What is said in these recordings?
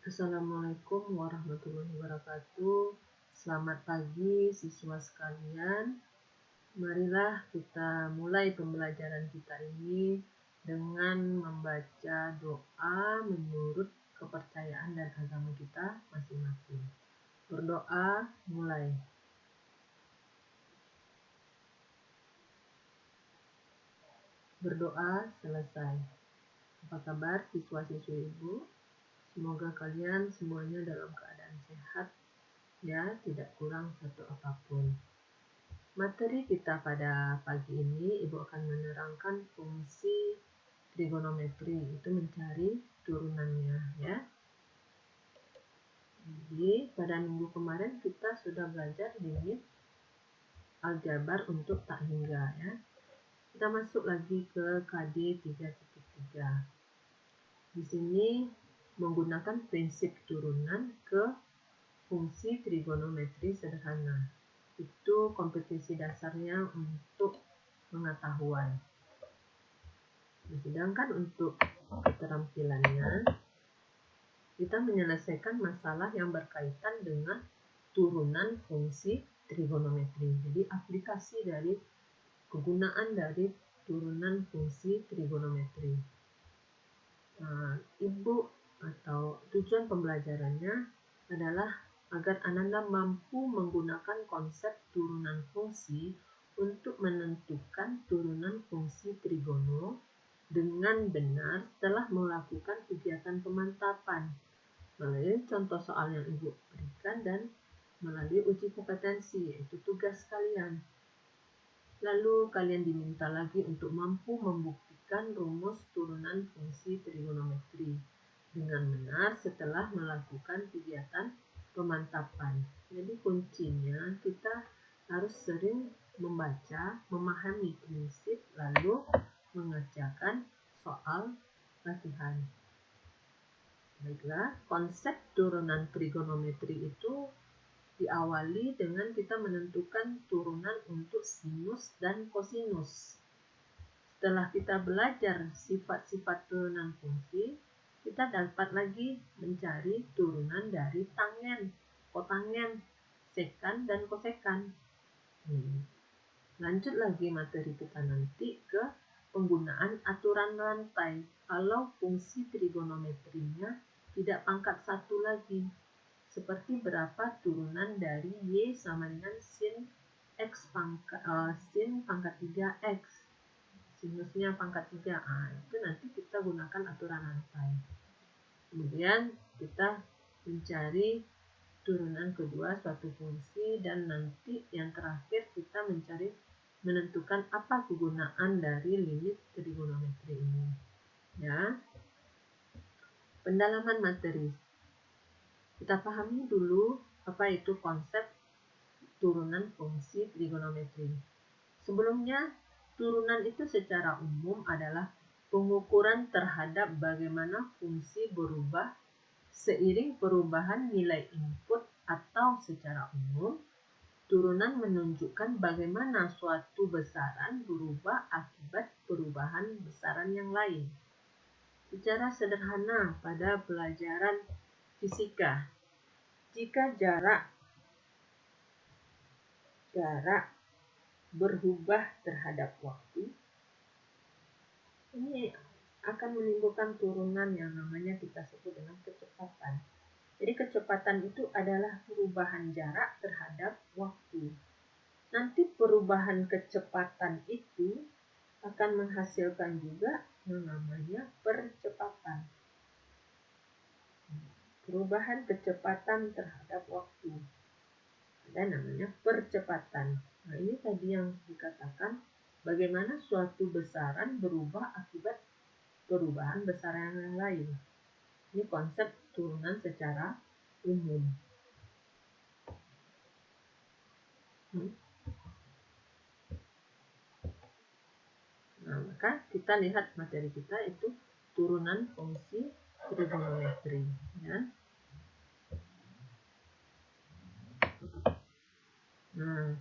Assalamualaikum warahmatullahi wabarakatuh. Selamat pagi siswa sekalian. Marilah kita mulai pembelajaran kita ini dengan membaca doa menurut kepercayaan dan agama kita masing-masing. Berdoa mulai. Berdoa selesai. Apa kabar siswa-siswi Ibu? Semoga kalian semuanya dalam keadaan sehat, ya, tidak kurang satu apapun. Materi kita pada pagi ini, Ibu akan menerangkan fungsi trigonometri, itu mencari turunannya, ya. Jadi, pada minggu kemarin kita sudah belajar limit aljabar untuk tak hingga, ya. Kita masuk lagi ke KD 3.3. Di sini menggunakan prinsip turunan ke fungsi trigonometri sederhana. Itu kompetisi dasarnya untuk pengetahuan. Sedangkan untuk keterampilannya, kita menyelesaikan masalah yang berkaitan dengan turunan fungsi trigonometri. Jadi aplikasi dari kegunaan dari turunan fungsi trigonometri. Ibu atau tujuan pembelajarannya adalah agar Ananda mampu menggunakan konsep turunan fungsi untuk menentukan turunan fungsi trigono dengan benar setelah melakukan kegiatan pemantapan melalui contoh soal yang Ibu berikan dan melalui uji kompetensi, yaitu tugas kalian. Lalu kalian diminta lagi untuk mampu membuktikan rumus turunan fungsi trigonometri dengan benar setelah melakukan kegiatan pemantapan. Jadi kuncinya kita harus sering membaca, memahami prinsip, lalu mengerjakan soal latihan. Baiklah, konsep turunan trigonometri itu diawali dengan kita menentukan turunan untuk sinus dan kosinus. Setelah kita belajar sifat-sifat turunan fungsi, kita dapat lagi mencari turunan dari tangen, kotangen, sekan, dan kosekan. Lanjut lagi materi kita nanti ke penggunaan aturan rantai. Kalau fungsi trigonometrinya tidak pangkat satu lagi, seperti berapa turunan dari Y sama dengan sin X sin pangkat 3X. Sinusnya pangkat 3. Itu nanti kita gunakan aturan rantai. Kemudian kita mencari turunan kedua suatu fungsi, dan nanti yang terakhir kita menentukan apa kegunaan dari limit trigonometri ini. Ya. Pendalaman materi. Kita pahami dulu apa itu konsep turunan fungsi trigonometri. Sebelumnya, turunan itu secara umum adalah pengukuran terhadap bagaimana fungsi berubah seiring perubahan nilai input, atau secara umum, turunan menunjukkan bagaimana suatu besaran berubah akibat perubahan besaran yang lain. Secara sederhana pada pelajaran fisika, jika jarak berubah terhadap waktu, ini akan menimbulkan turunan yang namanya kita sebut dengan kecepatan. Jadi kecepatan itu adalah perubahan jarak terhadap waktu. Nanti perubahan kecepatan itu akan menghasilkan juga yang namanya percepatan. Perubahan kecepatan terhadap waktu ada namanya percepatan. Nah, ini tadi yang dikatakan bagaimana suatu besaran berubah akibat perubahan besaran yang lain. Ini konsep turunan secara umum. Nah, maka kita lihat materi kita itu turunan fungsi trigonometri. Ya. Nah,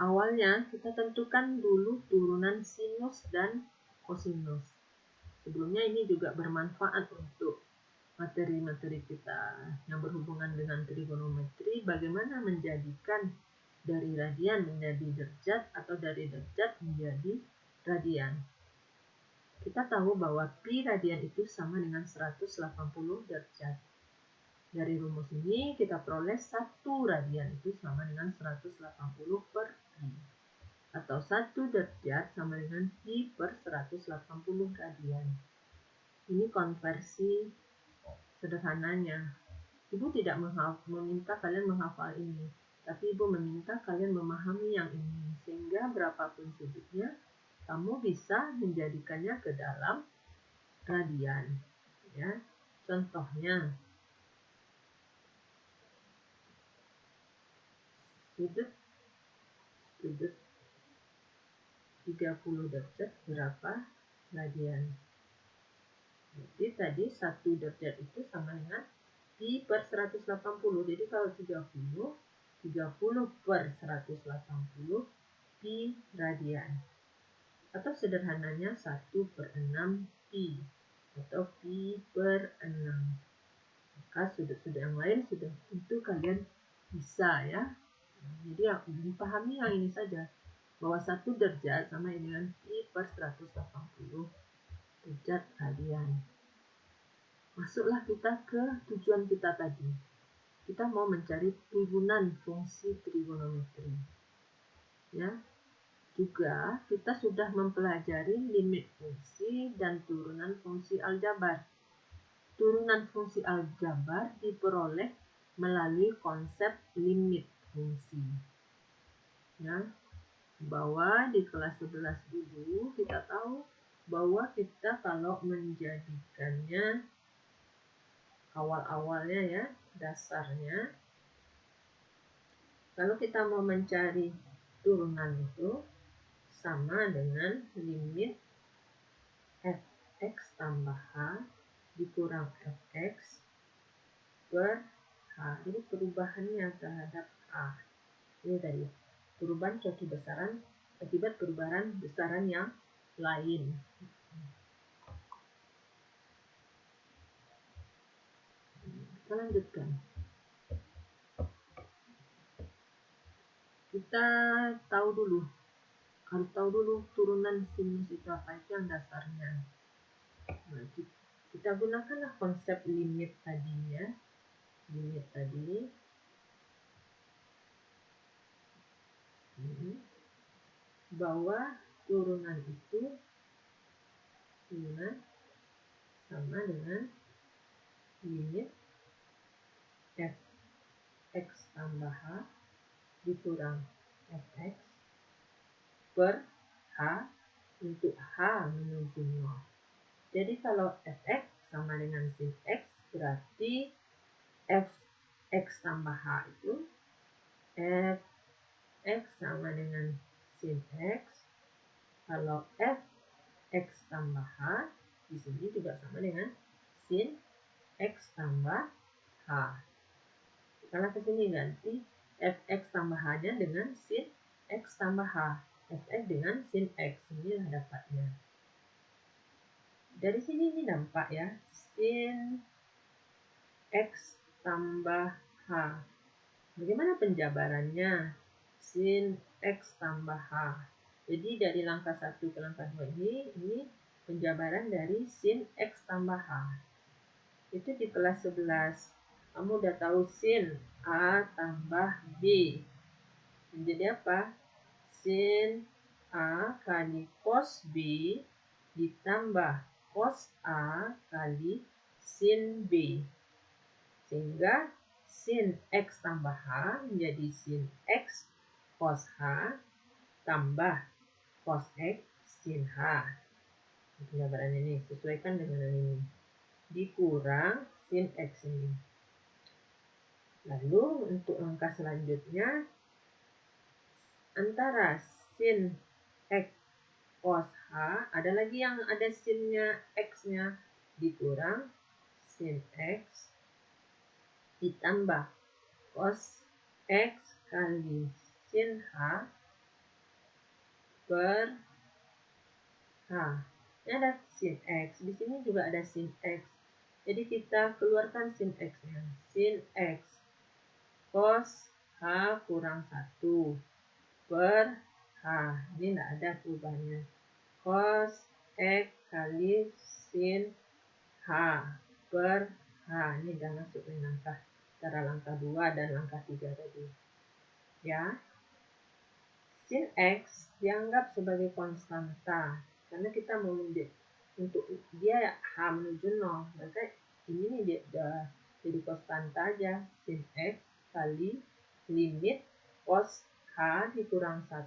awalnya kita tentukan dulu turunan sinus dan kosinus. Sebelumnya ini juga bermanfaat untuk materi-materi kita yang berhubungan dengan trigonometri, bagaimana menjadikan dari radian menjadi derajat atau dari derajat menjadi radian. Kita tahu bahwa pi radian itu sama dengan 180 derajat. Dari rumus ini kita peroleh 1 radian itu sama dengan 180 per pi. Atau 1 derajat sama dengan pi per 180 radian. Ini konversi sederhananya. Ibu tidak meminta kalian menghafal ini, tapi Ibu meminta kalian memahami yang ini, sehingga berapapun sudutnya, kamu bisa menjadikannya ke dalam radian. Ya, contohnya, sudut 30 derajat berapa radian? Jadi tadi 1 derajat itu sama dengan pi per 180. Jadi kalau 30 per 180 pi radian. Atau sederhananya 1 per 6 pi. Atau pi per 6. Maka sudut-sudut yang lain sudah tentu kalian bisa ya. Jadi dipahami yang ini saja. Bahwa 1 derajat sama dengan pi per 180 derajat radian. Masuklah kita ke tujuan kita tadi. Kita mau mencari turunan fungsi trigonometri. Ya. Juga kita sudah mempelajari limit fungsi dan turunan fungsi aljabar. Turunan fungsi aljabar diperoleh melalui konsep limit fungsi. Ya. Bahwa di kelas 11 dulu kita tahu bahwa kita kalau menjadikannya awal-awalnya ya, dasarnya, kalau kita mau mencari turunan itu sama dengan limit fx tambah h dikurang fx per h. Jadi perubahannya terhadap h. Ini tadi, perubahan suatu besaran akibat perubahan besaran yang lain. Kita lanjutkan. Kita harus tahu dulu turunan sinus itu apa, itu yang dasarnya. Nah, kita gunakanlah konsep limit tadi ya. Limit tadi. Bahwa turunan itu sama dengan limit fx tambah h dikurang fx per h untuk h menuju 0. Jadi kalau fx sama dengan sin x, berarti fx tambah h itu fx sama dengan sin x. Kalau fx tambah h di sini juga sama dengan sin x tambah h. Kalau ke sini ganti fx tambah h-nya dengan sin x tambah h. Fx dengan sin x. Inilah dapatnya. Dari sini ini nampak ya. Sin x tambah h. Bagaimana penjabarannya? Sin x tambah h. Jadi dari langkah 1 ke langkah 2 ini penjabaran dari sin x tambah h. Itu di kelas 11. Kamu udah tahu sin A tambah B. Jadi apa? Sin A kali cos B ditambah cos A kali sin B. Sehingga sin X tambah H menjadi sin X cos H tambah cos X sin H. Penjabaran ini sesuaikan dengan ini. Dikurang sin X ini. Lalu untuk langkah selanjutnya, antara sin X cos H, ada lagi yang ada sinnya X-nya, dikurang sin X ditambah cos X kali sin H per H. Ini ada sin X, di sini juga ada sin X. Jadi kita keluarkan sin X-nya. Sin X cos H kurang 1 per H. Ini tidak ada perubahannya. Cos X kali sin H per H. Ini sudah masuk di langkah antara langkah 2 dan langkah 3 tadi. Ya. Sin X dianggap sebagai konstanta karena kita mau untuk dia H menuju 0. Maka ini dia jadi konstanta aja. Sin X kali limit cos H dikurang 1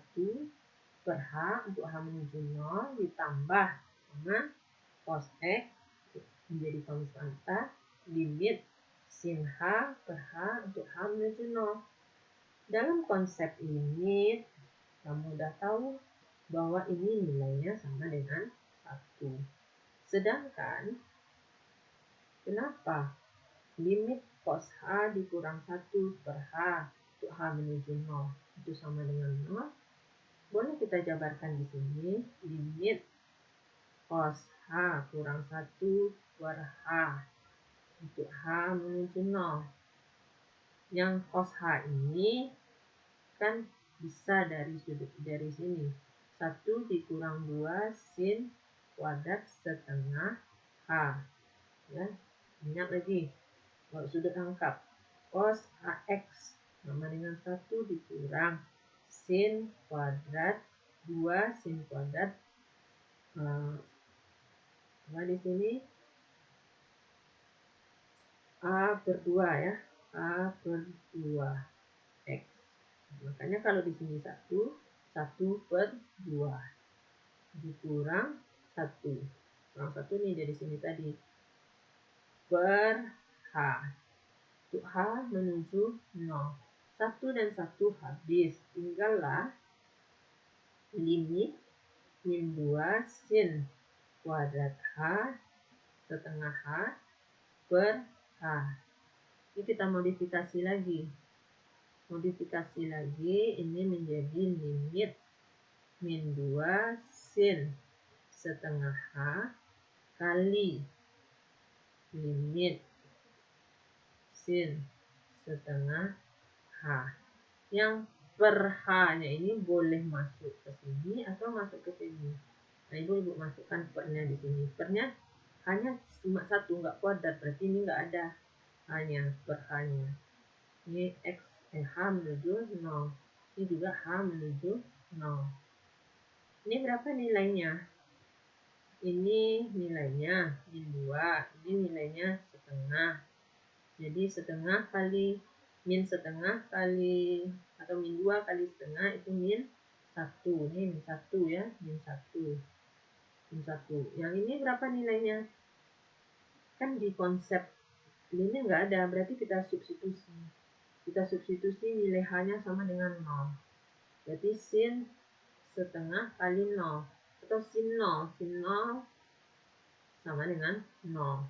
per H untuk H menuju 0 ditambah sama cos X menjadi konstanta limit sin H per H untuk H menuju 0. Dalam konsep limit, kamu udah tahu bahwa ini nilainya sama dengan 1. Sedangkan, kenapa limit cos H dikurang 1 per H untuk H menuju 0 itu sama dengan 0? Boleh kita jabarkan di sini, limit cos H kurang 1 per H untuk H menuju 0. Yang cos H ini kan bisa dari sini 1 dikurang 2 sin kuadrat setengah H ya. Ingat lagi kalau sudut angkap cos AX sama dengan 1 dikurang sin kuadrat 2 sin kuadrat di sini A per 2 ya, A per 2 X. Makanya kalau di sini 1 per 2 dikurang 1. Kurang 1 nih dari sini tadi. Per H. Untuk H menuju 0. 1 dan 1 habis. Tinggallah limit min 2 sin kuadrat H setengah H per H. Ini kita modifikasi lagi. Ini menjadi limit min 2 sin setengah H kali limit sin setengah H. Yang per H-nya ini boleh masuk ke sini atau masuk ke sini. Nah, ibu masukkan pernya di sini. Pernya hanya cuma 1, nggak kuadrat. Berarti ini nggak ada H-nya, per H-nya. Ini H menuju 0. Ini juga H menuju 0. Ini berapa nilainya? Ini nilainya min 2. Ini nilainya setengah. Jadi setengah kali min setengah kali atau min 2 kali setengah itu min 1. Ini min 1 ya, min 1. Min 1. Yang ini berapa nilainya? Kan di konsep ini nggak ada, berarti kita substitusi. Nilai H-nya sama dengan 0. Berarti sin setengah kali 0. Atau sin 0. Sin 0 sama dengan 0.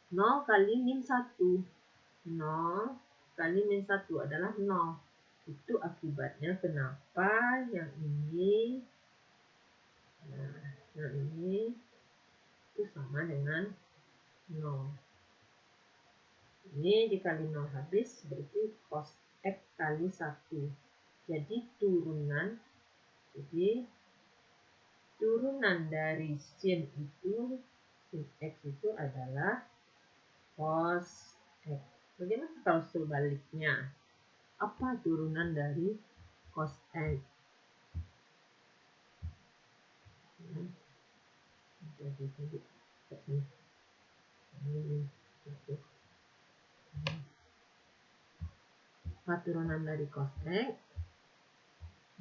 0 kali min 1. 0 kali min 1 adalah 0. Itu akibatnya kenapa yang ini itu sama dengan 0. Ini dikali 0 habis berarti cos X kali 1. Jadi turunan dari sin X itu adalah cos X. Bagaimana kalau sebaliknya? Apa turunan dari cos X? Apa turunan dari cos X?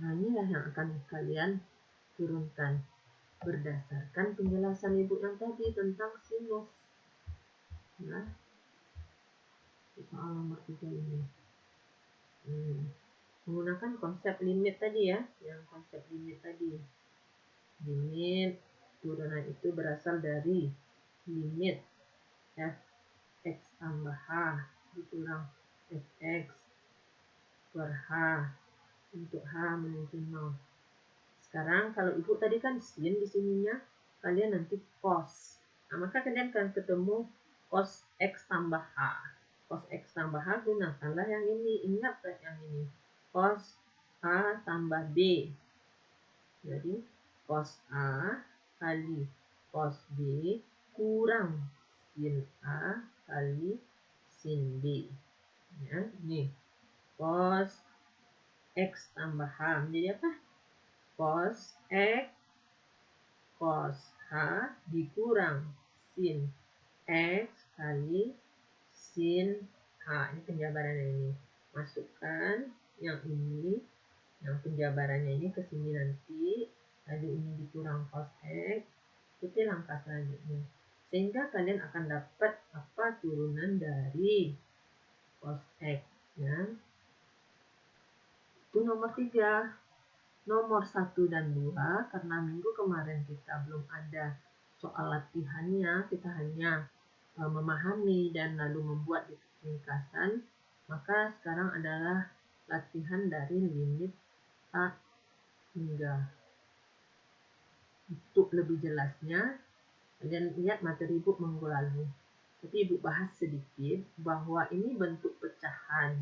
Nah, inilah yang akan kalian turunkan berdasarkan penjelasan ibu yang tadi tentang sinus. Nah, soal nomor 3 ini. Menggunakan konsep limit tadi ya, Limit turunan itu berasal dari limit f(x) tambah h dikurang fx per h untuk h menuju 0. Sekarang kalau ibu tadi kan sin di sininya, kalian nanti cos. Nah, maka kalian akan ketemu cos X tambah H. Cos X tambah H gunakanlah yang ini. Ingat yang ini. Cos A tambah B. Jadi cos A kali cos B kurang sin A kali sin B. Ya, ini cos X tambah H menjadi apa? Cos X cos H dikurang sin X kali sin H. Ini penjabarannya ini. Masukkan yang ini, yang penjabarannya ini ke sini nanti. Lalu ini dikurang cos X. Ikuti langkah selanjutnya. Sehingga kalian akan dapat apa turunan dari cos X. Ya. Itu nomor 3. Nomor 1 dan 2, karena minggu kemarin kita belum ada soal latihannya, kita hanya memahami dan lalu membuat ringkasan, maka sekarang adalah latihan dari limit A hingga. Untuk lebih jelasnya, kalian lihat materi Ibu minggu lalu. Tapi Ibu bahas sedikit bahwa ini bentuk pecahan.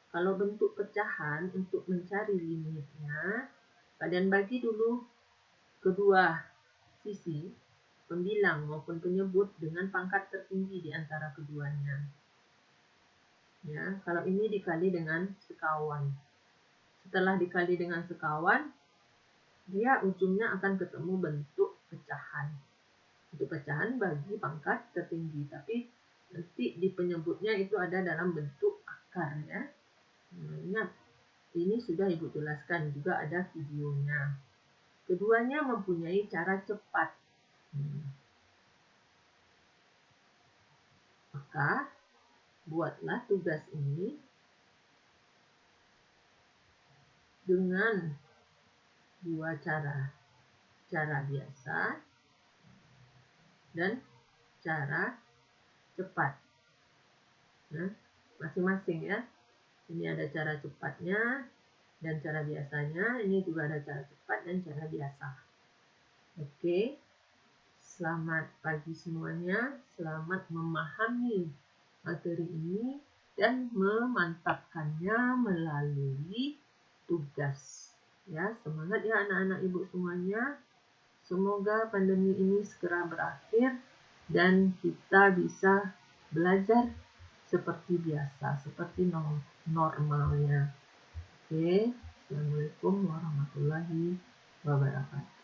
Kalau bentuk pecahan, untuk mencari limitnya, kalian bagi dulu kedua sisi, pembilang maupun penyebut dengan pangkat tertinggi di antara keduanya. Ya, kalau ini dikali dengan sekawan. Setelah dikali dengan sekawan, dia ujungnya akan ketemu bentuk pecahan. Bentuk pecahan bagi pangkat tertinggi, tapi nanti di penyebutnya itu ada dalam bentuk akar ya. Ingat, ini sudah Ibu jelaskan, juga ada videonya. Keduanya mempunyai cara cepat. Maka, buatlah tugas ini dengan dua cara. Cara biasa dan cara cepat. Nah, masing-masing ya. Ini ada cara cepatnya dan cara biasanya. Ini juga ada cara cepat dan cara biasa. Oke. Selamat pagi semuanya. Selamat memahami materi ini dan memantapkannya melalui tugas. Ya, semangat ya anak-anak Ibu semuanya. Semoga pandemi ini segera berakhir dan kita bisa belajar seperti biasa, seperti normalnya. Oke, Assalamualaikum warahmatullahi wabarakatuh.